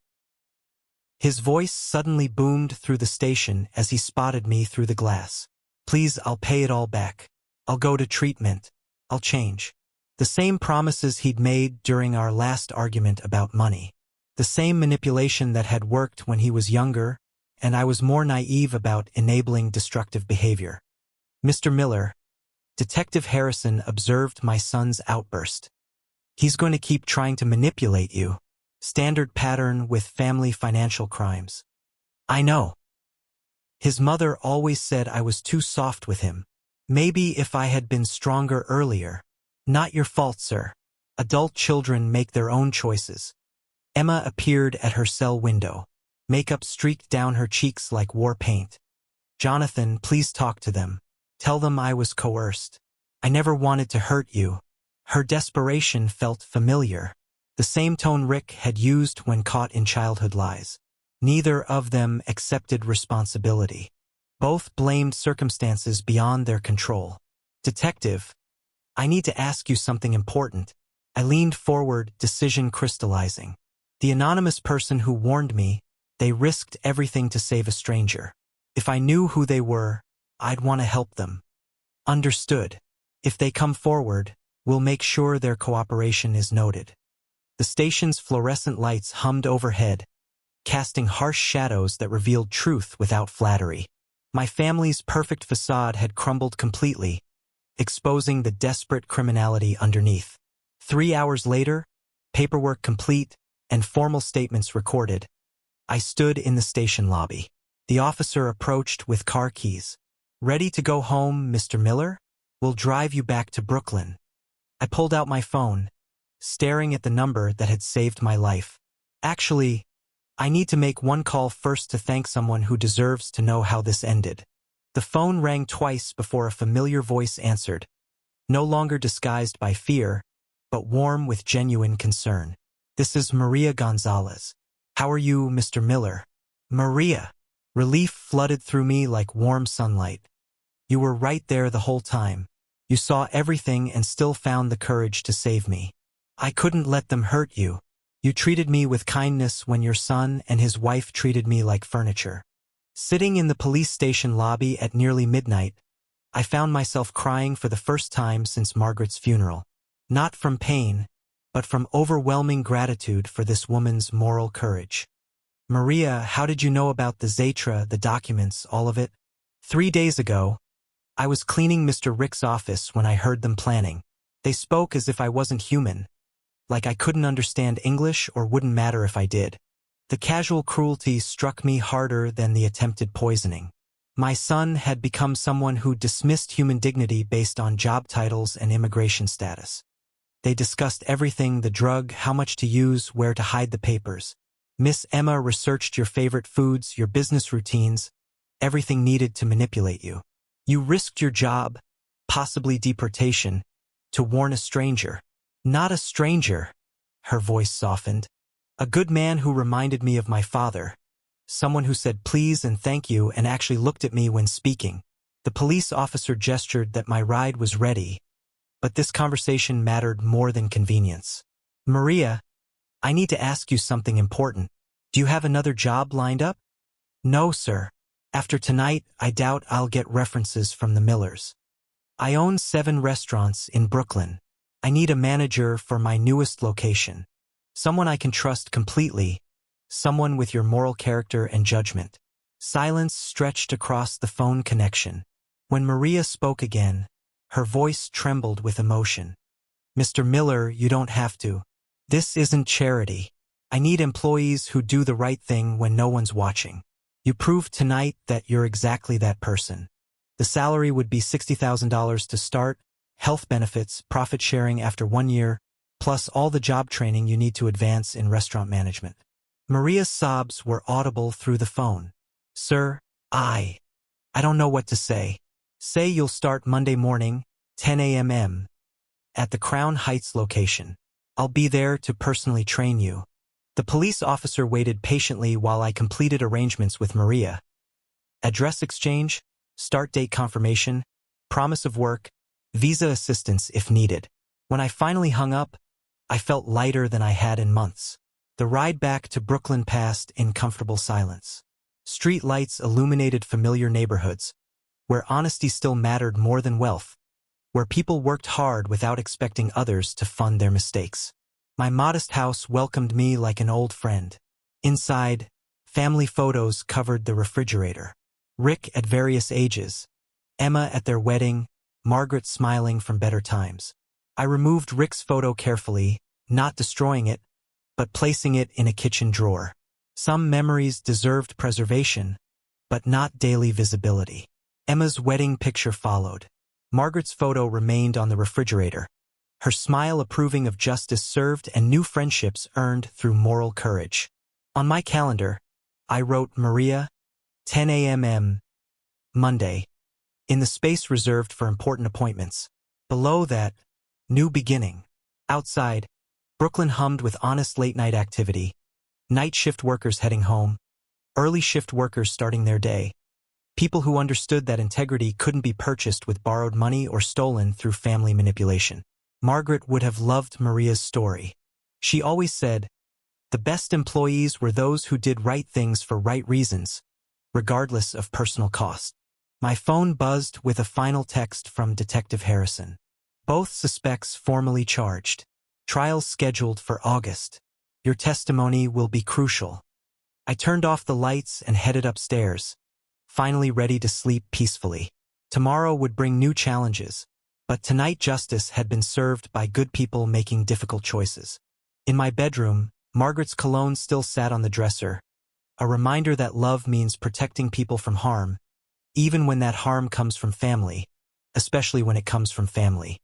His voice suddenly boomed through the station as he spotted me through the glass. "Please, I'll pay it all back. I'll go to treatment. I'll change." The same promises he'd made during our last argument about money. The same manipulation that had worked when he was younger, and I was more naive about enabling destructive behavior. "Mr. Miller." Detective Harrison observed my son's outburst. "He's going to keep trying to manipulate you. Standard pattern with family financial crimes." "I know. His mother always said I was too soft with him. Maybe if I had been stronger earlier." "Not your fault, sir. Adult children make their own choices." Emma appeared at her cell window. Makeup streaked down her cheeks like war paint. "Jonathan, please talk to them. Tell them I was coerced. I never wanted to hurt you." Her desperation felt familiar. The same tone Rick had used when caught in childhood lies. Neither of them accepted responsibility. Both blamed circumstances beyond their control. "Detective, I need to ask you something important." I leaned forward, decision crystallizing. "The anonymous person who warned me, they risked everything to save a stranger. If I knew who they were, I'd want to help them." "Understood. If they come forward, we'll make sure their cooperation is noted." The station's fluorescent lights hummed overhead, casting harsh shadows that revealed truth without flattery. My family's perfect facade had crumbled completely, exposing the desperate criminality underneath. 3 hours later, paperwork complete and formal statements recorded, I stood in the station lobby. The officer approached with car keys. "Ready to go home, Mr. Miller? We'll drive you back to Brooklyn." I pulled out my phone, staring at the number that had saved my life. "Actually, I need to make one call first to thank someone who deserves to know how this ended." The phone rang twice before a familiar voice answered, no longer disguised by fear, but warm with genuine concern. "This is Maria Gonzalez. How are you, Mr. Miller?" "Maria." Relief flooded through me like warm sunlight. "You were right there the whole time. You saw everything and still found the courage to save me." "I couldn't let them hurt you. You treated me with kindness when your son and his wife treated me like furniture." Sitting in the police station lobby at nearly midnight, I found myself crying for the first time since Margaret's funeral. Not from pain, but from overwhelming gratitude for this woman's moral courage. Maria, how did you know about the Zatra, the documents, all of it? 3 days ago, I was cleaning Mr. Rick's office when I heard them planning. They spoke as if I wasn't human, like I couldn't understand English or wouldn't matter if I did. The casual cruelty struck me harder than the attempted poisoning. My son had become someone who dismissed human dignity based on job titles and immigration status. They discussed everything: the drug, how much to use, where to hide the papers. Miss Emma researched your favorite foods, your business routines, everything needed to manipulate you. You risked your job, possibly deportation, to warn a stranger. Not a stranger, her voice softened. A good man who reminded me of my father. Someone who said please and thank you and actually looked at me when speaking. The police officer gestured that my ride was ready, but this conversation mattered more than convenience. Maria, I need to ask you something important. Do you have another job lined up? No, sir. After tonight, I doubt I'll get references from the Millers. I own 7 restaurants in Brooklyn. I need a manager for my newest location. Someone I can trust completely. Someone with your moral character and judgment. Silence stretched across the phone connection. When Maria spoke again, her voice trembled with emotion. Mr. Miller, you don't have to. This isn't charity. I need employees who do the right thing when no one's watching. You proved tonight that you're exactly that person. The salary would be $60,000 to start, health benefits, profit sharing after 1 year, plus all the job training you need to advance in restaurant management. Maria's sobs were audible through the phone. Sir, I don't know what to say. Say you'll start Monday morning, 10 a.m. at the Crown Heights location. I'll be there to personally train you. The police officer waited patiently while I completed arrangements with Maria. Address exchange, start date confirmation, promise of work, visa assistance if needed. When I finally hung up, I felt lighter than I had in months. The ride back to Brooklyn passed in comfortable silence. Street lights illuminated familiar neighborhoods, where honesty still mattered more than wealth, where people worked hard without expecting others to fund their mistakes. My modest house welcomed me like an old friend. Inside, family photos covered the refrigerator. Rick at various ages, Emma at their wedding, Margaret smiling from better times. I removed Rick's photo carefully, not destroying it, but placing it in a kitchen drawer. Some memories deserved preservation, but not daily visibility. Emma's wedding picture followed. Margaret's photo remained on the refrigerator. Her smile approving of justice served and new friendships earned through moral courage. On my calendar, I wrote Maria, 10 a.m. Monday, in the space reserved for important appointments. Below that, new beginning. Outside, Brooklyn hummed with honest late-night activity. Night shift workers heading home, early shift workers starting their day. People who understood that integrity couldn't be purchased with borrowed money or stolen through family manipulation. Margaret would have loved Maria's story. She always said, the best employees were those who did right things for right reasons, regardless of personal cost. My phone buzzed with a final text from Detective Harrison. Both suspects formally charged. Trial scheduled for August. Your testimony will be crucial. I turned off the lights and headed upstairs, finally ready to sleep peacefully. Tomorrow would bring new challenges, but tonight justice had been served by good people making difficult choices. In my bedroom, Margaret's cologne still sat on the dresser, a reminder that love means protecting people from harm, even when that harm comes from family, especially when it comes from family.